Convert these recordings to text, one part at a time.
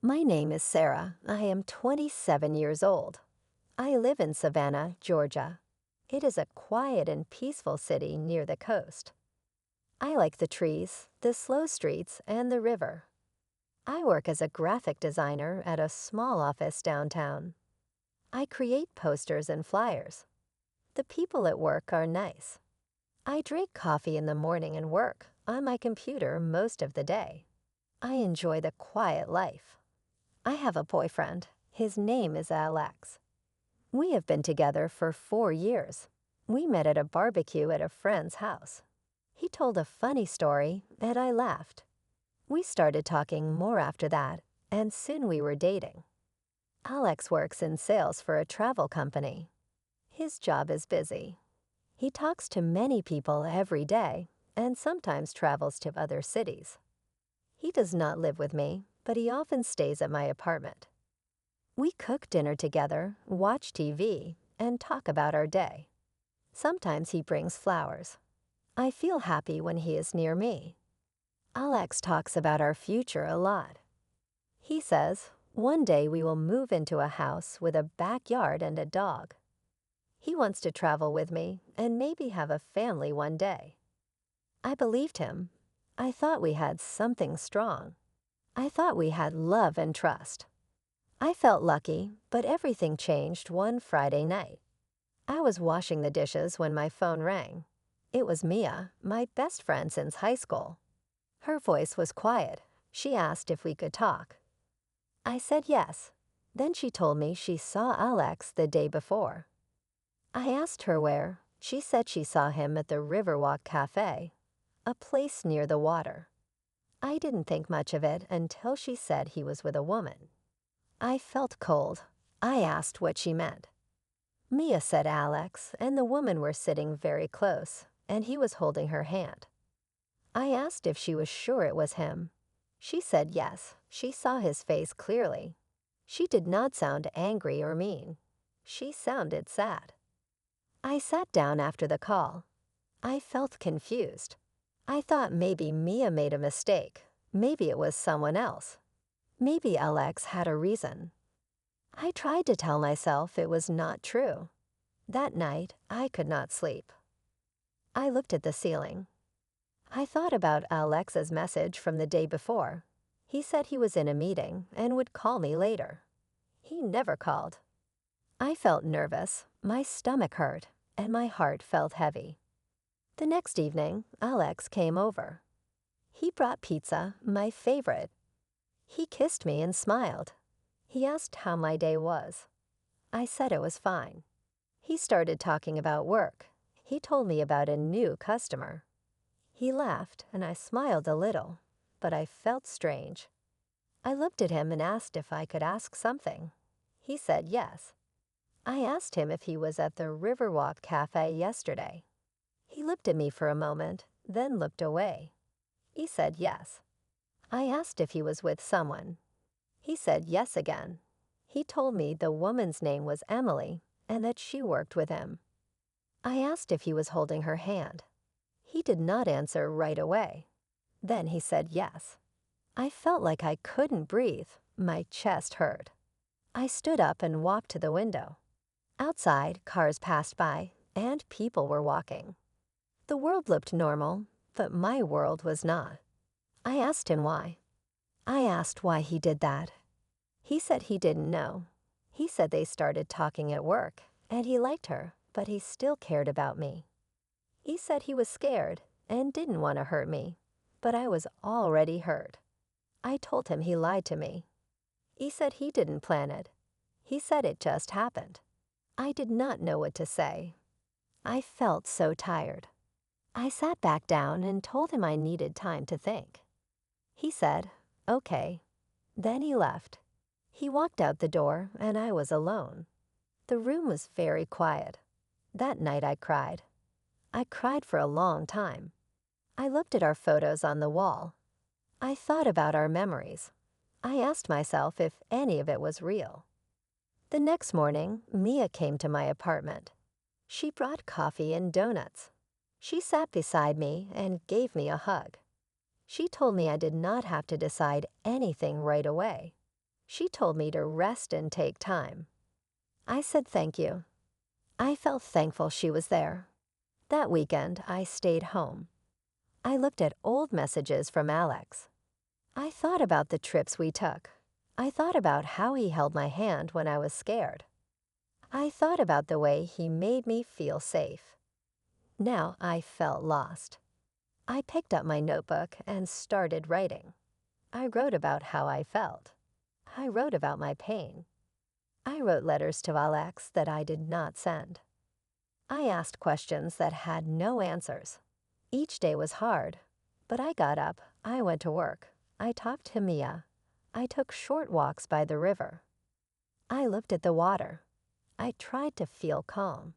My name is Sarah. I am 27 years old. I live in Savannah, Georgia. It is a quiet and peaceful city near the coast. I like the trees, the slow streets, and the river. I work as a graphic designer at a small office downtown. I create posters and flyers. The people at work are nice. I drink coffee in the morning and work on my computer most of the day. I enjoy the quiet life. I have a boyfriend. His name is Alex. We have been together for 4 years. We met at a barbecue at a friend's house. He told a funny story, and I laughed. We started talking more after that, and soon we were dating. Alex works in sales for a travel company. His job is busy. He talks to many people every day, and sometimes travels to other cities. He does not live with me, but he often stays at my apartment. We cook dinner together, watch TV, and talk about our day. Sometimes he brings flowers. I feel happy when he is near me. Alex talks about our future a lot. He says, one day we will move into a house with a backyard and a dog. He wants to travel with me and maybe have a family one day. I believed him. I thought we had something strong. I thought we had love and trust. I felt lucky, but everything changed one Friday night. I was washing the dishes when my phone rang. It was Mia, my best friend since high school. Her voice was quiet. She asked if we could talk. I said yes. Then she told me she saw Alex the day before. I asked her where. She said she saw him at the Riverwalk Cafe, a place near the water. I didn't think much of it until she said he was with a woman. I felt cold. I asked what she meant. Mia said Alex and the woman were sitting very close, and he was holding her hand. I asked if she was sure it was him. She said yes, she saw his face clearly. She did not sound angry or mean. She sounded sad. I sat down after the call. I felt confused. I thought maybe Mia made a mistake. Maybe it was someone else. Maybe Alex had a reason. I tried to tell myself it was not true. That night, I could not sleep. I looked at the ceiling. I thought about Alex's message from the day before. He said he was in a meeting and would call me later. He never called. I felt nervous, my stomach hurt, and my heart felt heavy. The next evening, Alex came over. He brought pizza, my favorite. He kissed me and smiled. He asked how my day was. I said it was fine. He started talking about work. He told me about a new customer. He laughed, and I smiled a little, but I felt strange. I looked at him and asked if I could ask something. He said yes. I asked him if he was at the Riverwalk Cafe yesterday. He looked at me for a moment, then looked away. He said yes. I asked if he was with someone. He said yes again. He told me the woman's name was Emily and that she worked with him. I asked if he was holding her hand. He did not answer right away. Then he said yes. I felt like I couldn't breathe. My chest hurt. I stood up and walked to the window. Outside, cars passed by, and people were walking. The world looked normal, but my world was not. I asked him why. I asked why he did that. He said he didn't know. He said they started talking at work, and he liked her, but he still cared about me. He said he was scared and didn't want to hurt me, but I was already hurt. I told him he lied to me. He said he didn't plan it. He said it just happened. I did not know what to say. I felt so tired. I sat back down and told him I needed time to think. He said, okay. Then he left. He walked out the door, and I was alone. The room was very quiet. That night I cried. I cried for a long time. I looked at our photos on the wall. I thought about our memories. I asked myself if any of it was real. The next morning, Mia came to my apartment. She brought coffee and donuts. She sat beside me and gave me a hug. She told me I did not have to decide anything right away. She told me to rest and take time. I said thank you. I felt thankful she was there. That weekend, I stayed home. I looked at old messages from Alex. I thought about the trips we took. I thought about how he held my hand when I was scared. I thought about the way he made me feel safe. Now I felt lost. I picked up my notebook and started writing. I wrote about how I felt. I wrote about my pain. I wrote letters to Alex that I did not send. I asked questions that had no answers. Each day was hard, but I got up, I went to work, I talked to Mia. I took short walks by the river. I looked at the water. I tried to feel calm.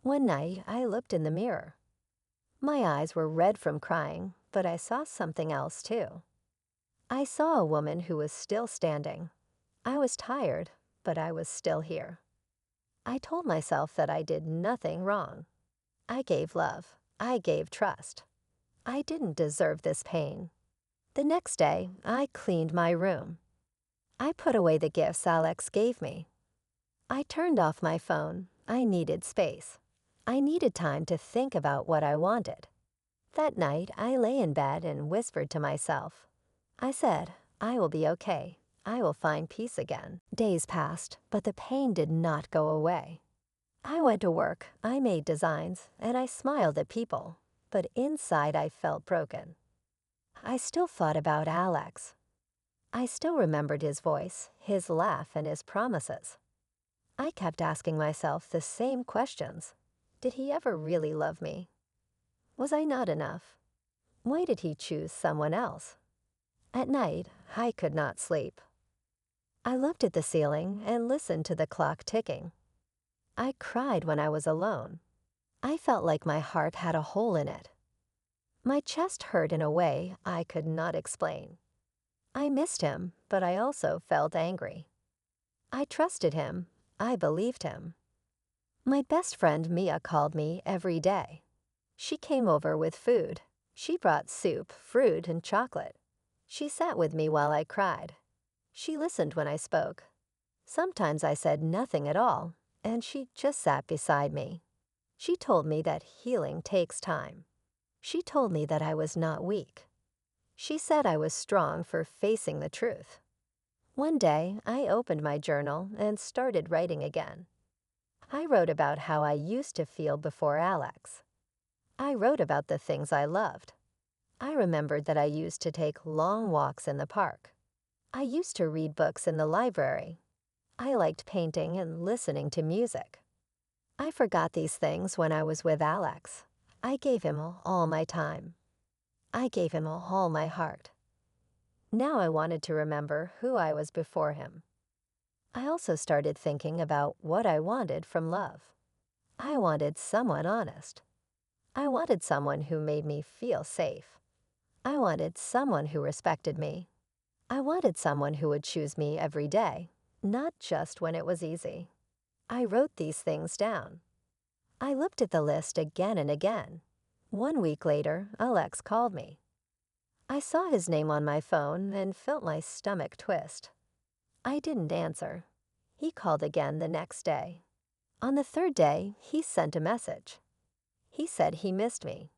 One night, I looked in the mirror. My eyes were red from crying, but I saw something else too. I saw a woman who was still standing. I was tired, but I was still here. I told myself that I did nothing wrong. I gave love. I gave trust. I didn't deserve this pain. The next day, I cleaned my room. I put away the gifts Alex gave me. I turned off my phone. I needed space. I needed time to think about what I wanted. That night, I lay in bed and whispered to myself. I said, I will be okay. I will find peace again. Days passed, but the pain did not go away. I went to work, I made designs, and I smiled at people, but inside I felt broken. I still thought about Alex. I still remembered his voice, his laugh, and his promises. I kept asking myself the same questions. Did he ever really love me? Was I not enough? Why did he choose someone else? At night, I could not sleep. I looked at the ceiling and listened to the clock ticking. I cried when I was alone. I felt like my heart had a hole in it. My chest hurt in a way I could not explain. I missed him, but I also felt angry. I trusted him. I believed him. My best friend Mia called me every day. She came over with food. She brought soup, fruit, and chocolate. She sat with me while I cried. She listened when I spoke. Sometimes I said nothing at all, and she just sat beside me. She told me that healing takes time. She told me that I was not weak. She said I was strong for facing the truth. One day, I opened my journal and started writing again. I wrote about how I used to feel before Alex. I wrote about the things I loved. I remembered that I used to take long walks in the park. I used to read books in the library. I liked painting and listening to music. I forgot these things when I was with Alex. I gave him all my time. I gave him all my heart. Now I wanted to remember who I was before him. I also started thinking about what I wanted from love. I wanted someone honest. I wanted someone who made me feel safe. I wanted someone who respected me. I wanted someone who would choose me every day, not just when it was easy. I wrote these things down. I looked at the list again and again. 1 week later, Alex called me. I saw his name on my phone and felt my stomach twist. I didn't answer. He called again the next day. On the third day, he sent a message. He said he missed me.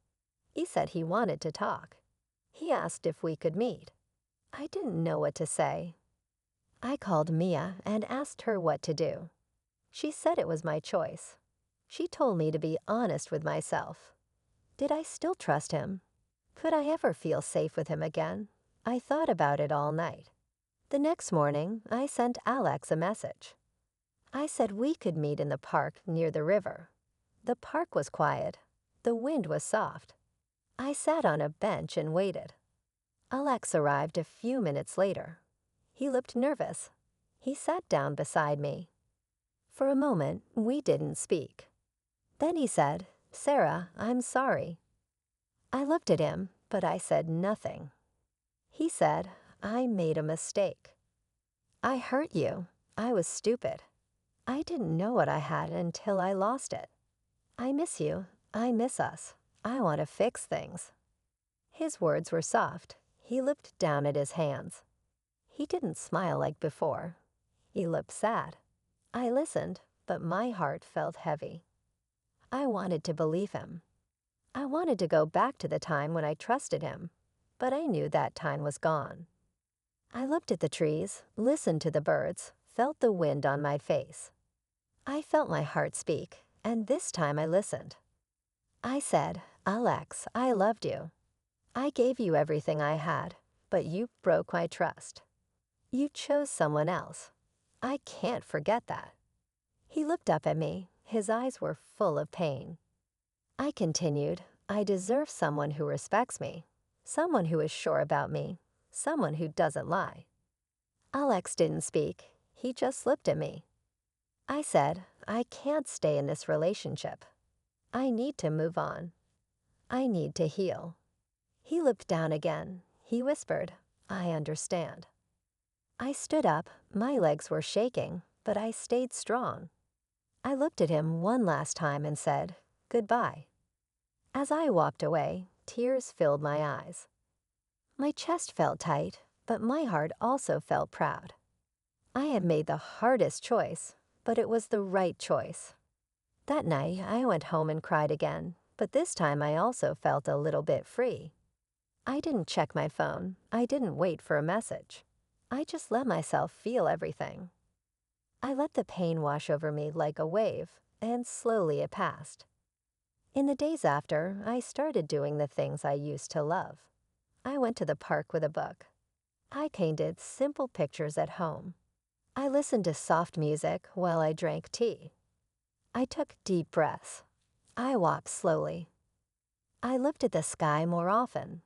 He said he wanted to talk. He asked if we could meet. I didn't know what to say. I called Mia and asked her what to do. She said it was my choice. She told me to be honest with myself. Did I still trust him? Could I ever feel safe with him again? I thought about it all night. The next morning, I sent Alex a message. I said we could meet in the park near the river. The park was quiet. The wind was soft. I sat on a bench and waited. Alex arrived a few minutes later. He looked nervous. He sat down beside me. For a moment, we didn't speak. Then he said, "Sarah, I'm sorry." I looked at him, but I said nothing. He said, "I made a mistake. I hurt you. I was stupid. I didn't know what I had until I lost it. I miss you. I miss us. I want to fix things." His words were soft. He looked down at his hands. He didn't smile like before. He looked sad. I listened, but my heart felt heavy. I wanted to believe him. I wanted to go back to the time when I trusted him, but I knew that time was gone. I looked at the trees, listened to the birds, felt the wind on my face. I felt my heart speak, and this time I listened. I said, "Alex, I loved you. I gave you everything I had, but you broke my trust. You chose someone else. I can't forget that." He looked up at me. His eyes were full of pain. I continued, "I deserve someone who respects me, someone who is sure about me, someone who doesn't lie." Alex didn't speak. He just looked at me. I said, "I can't stay in this relationship. I need to move on. I need to heal." He looked down again. He whispered, "I understand." I stood up. My legs were shaking, but I stayed strong. I looked at him one last time and said, "Goodbye." As I walked away, tears filled my eyes. My chest felt tight, but my heart also felt proud. I had made the hardest choice, but it was the right choice. That night, I went home and cried again, but this time I also felt a little bit free. I didn't check my phone. I didn't wait for a message. I just let myself feel everything. I let the pain wash over me like a wave, and slowly it passed. In the days after, I started doing the things I used to love. I went to the park with a book. I painted simple pictures at home. I listened to soft music while I drank tea. I took deep breaths. I walked slowly. I looked at the sky more often.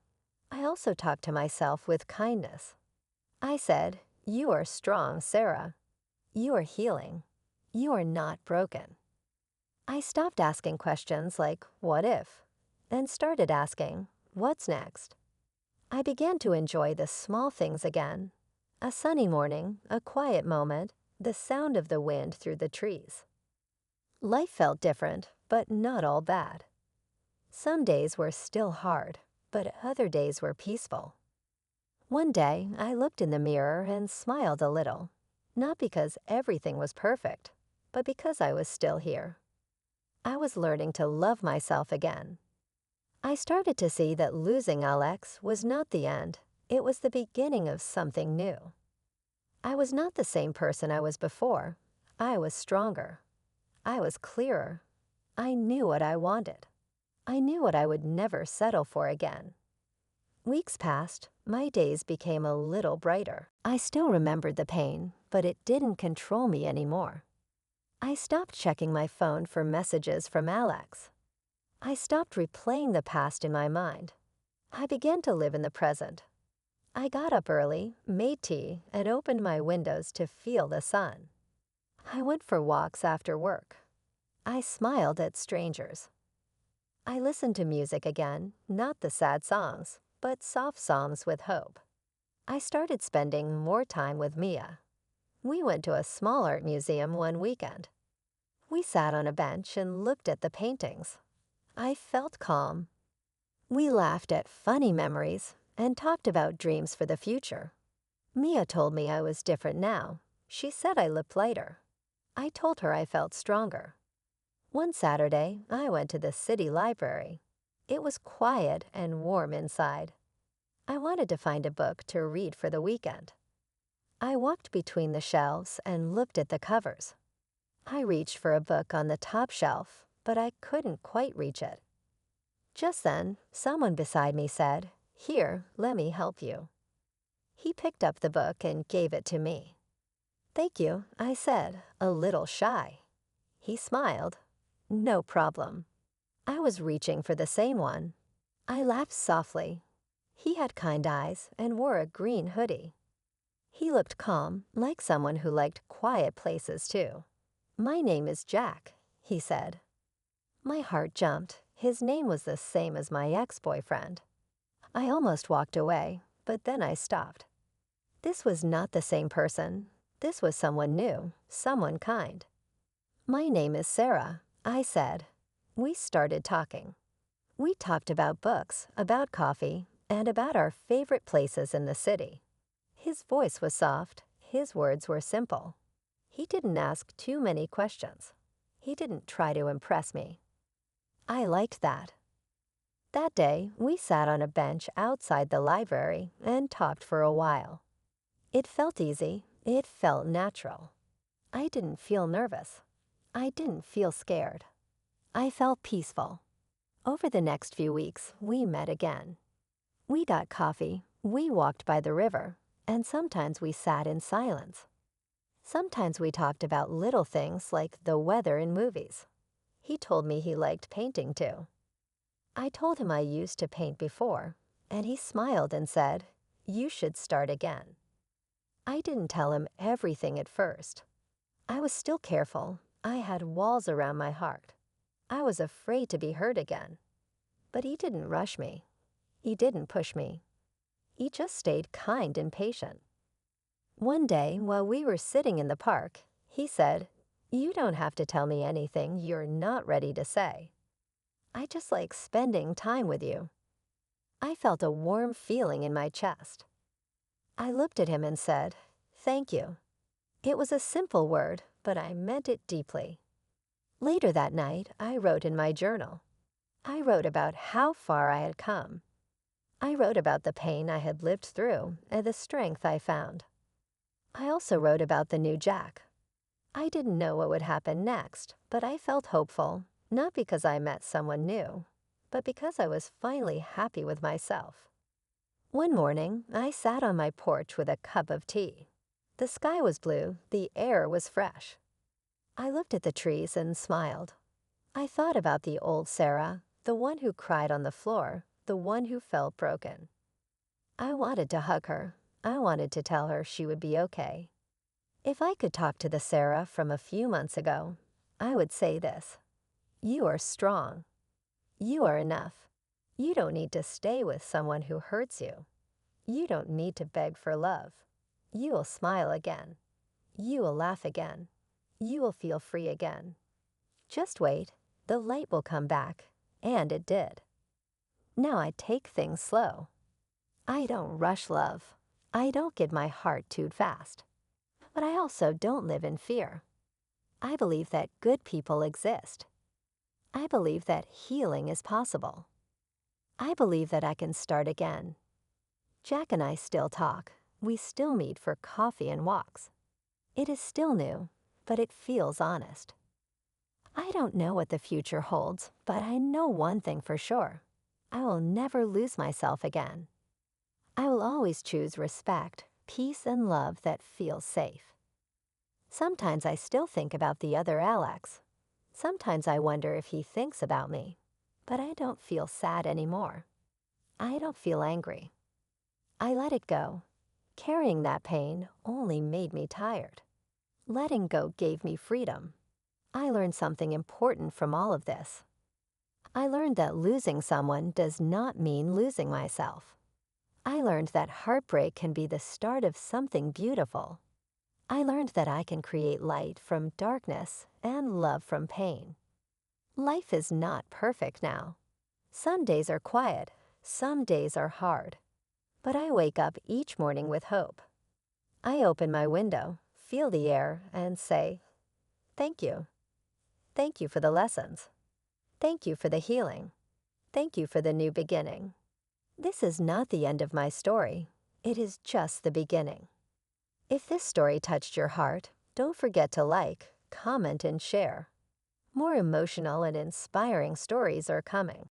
I also talked to myself with kindness. I said, "You are strong, Sarah. You are healing. You are not broken." I stopped asking questions like, "What if?" and started asking, "What's next?" I began to enjoy the small things again. A sunny morning, a quiet moment, the sound of the wind through the trees. Life felt different, but not all bad. Some days were still hard, but other days were peaceful. One day, I looked in the mirror and smiled a little, not because everything was perfect, but because I was still here. I was learning to love myself again. I started to see that losing Alex was not the end. It was the beginning of something new. I was not the same person I was before. I was stronger. I was clearer. I knew what I wanted. I knew what I would never settle for again. Weeks passed. My days became a little brighter. I still remembered the pain, but it didn't control me anymore. I stopped checking my phone for messages from Alex. I stopped replaying the past in my mind. I began to live in the present. I got up early, made tea, and opened my windows to feel the sun. I went for walks after work. I smiled at strangers. I listened to music again, not the sad songs, but soft songs with hope. I started spending more time with Mia. We went to a small art museum one weekend. We sat on a bench and looked at the paintings. I felt calm. We laughed at funny memories and talked about dreams for the future. Mia told me I was different now. She said I looked lighter. I told her I felt stronger. One Saturday, I went to the city library. It was quiet and warm inside. I wanted to find a book to read for the weekend. I walked between the shelves and looked at the covers. I reached for a book on the top shelf, but I couldn't quite reach it. Just then, someone beside me said, "Here, let me help you." He picked up the book and gave it to me. "Thank you," I said, a little shy. He smiled. "No problem." I was reaching for the same one. I laughed softly. He had kind eyes and wore a green hoodie. He looked calm, like someone who liked quiet places too. "My name is Jack," he said. My heart jumped. His name was the same as my ex-boyfriend. I almost walked away, but then I stopped. This was not the same person. This was someone new, someone kind. "My name is Sarah," I said. We started talking. We talked about books, about coffee, and about our favorite places in the city. His voice was soft, his words were simple. He didn't ask too many questions. He didn't try to impress me. I liked that. That day, we sat on a bench outside the library and talked for a while. It felt easy, it felt natural. I didn't feel nervous. I didn't feel scared. I felt peaceful. Over the next few weeks, we met again. We got coffee, we walked by the river, and sometimes we sat in silence. Sometimes we talked about little things like the weather in movies. He told me he liked painting too. I told him I used to paint before, and he smiled and said, "You should start again." I didn't tell him everything at first. I was still careful. I had walls around my heart. I was afraid to be hurt again. But he didn't rush me. He didn't push me. He just stayed kind and patient. One day, while we were sitting in the park, he said, "You don't have to tell me anything you're not ready to say. I just like spending time with you." I felt a warm feeling in my chest. I looked at him and said, "Thank you." It was a simple word, but I meant it deeply. Later that night, I wrote in my journal. I wrote about how far I had come. I wrote about the pain I had lived through and the strength I found. I also wrote about the new Jack. I didn't know what would happen next, but I felt hopeful, not because I met someone new, but because I was finally happy with myself. One morning, I sat on my porch with a cup of tea. The sky was blue, the air was fresh. I looked at the trees and smiled. I thought about the old Sarah, the one who cried on the floor, the one who felt broken. I wanted to hug her. I wanted to tell her she would be okay. If I could talk to the Sarah from a few months ago, I would say this: "You are strong. You are enough. You don't need to stay with someone who hurts you. You don't need to beg for love. You will smile again. You will laugh again. You will feel free again. Just wait, the light will come back," and it did. Now I take things slow. I don't rush love. I don't get my heart too fast. But I also don't live in fear. I believe that good people exist. I believe that healing is possible. I believe that I can start again. Jack and I still talk. We still meet for coffee and walks. It is still new, but it feels honest. I don't know what the future holds, but I know one thing for sure. I will never lose myself again. I will always choose respect, peace, and love that feels safe. Sometimes I still think about the other Alex. Sometimes I wonder if he thinks about me, but I don't feel sad anymore. I don't feel angry. I let it go. Carrying that pain only made me tired. Letting go gave me freedom. I learned something important from all of this. I learned that losing someone does not mean losing myself. I learned that heartbreak can be the start of something beautiful. I learned that I can create light from darkness and love from pain. Life is not perfect now. Some days are quiet, some days are hard. But I wake up each morning with hope. I open my window, feel the air, and say, "Thank you. Thank you for the lessons. Thank you for the healing. Thank you for the new beginning." This is not the end of my story. It is just the beginning. If this story touched your heart, don't forget to like, comment, and share. More emotional and inspiring stories are coming.